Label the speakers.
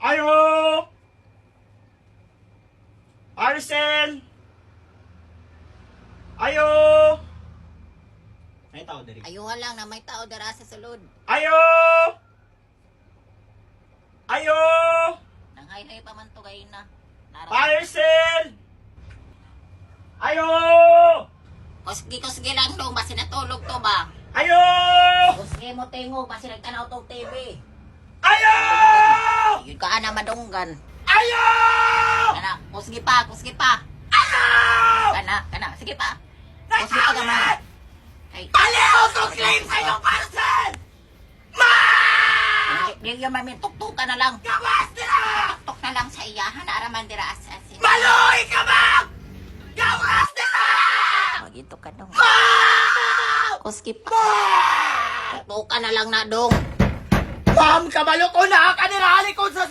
Speaker 1: Ayo! Arcel! Ayo! May tao diri.
Speaker 2: Ayuhan lang na may tao dara sa sulod.
Speaker 1: Ayo! Ayo!
Speaker 2: Nanghay-hay pa man to gay na.
Speaker 1: Arcel! Ayo!
Speaker 2: Kusgi lang dong, basi natulog to ba?
Speaker 1: Ayo!
Speaker 2: Kusgi mo tingog, basi nagtanaw tong TV.
Speaker 1: Ayo!
Speaker 2: Yun ka na madunggan.
Speaker 1: Ayo!
Speaker 2: Kana, kusgi pa.
Speaker 1: Ayo!
Speaker 2: Kana, sige pa. Kusgi pa gamay. Ay,
Speaker 1: Aliw to claim sa iyong parcel! Ma!
Speaker 2: di yun mamin, tuktukan na lang.
Speaker 1: Gawas nila!
Speaker 2: Tuktok na lang sa iyahan, araman dira asasin.
Speaker 1: Maloy ka ba? Gawas nila!
Speaker 2: Magito ka dong.
Speaker 1: Ma!
Speaker 2: Kusgi pa. Tuktukan na lang na dong.
Speaker 1: Ma'am, kabalo ko na! Kanirali ko sa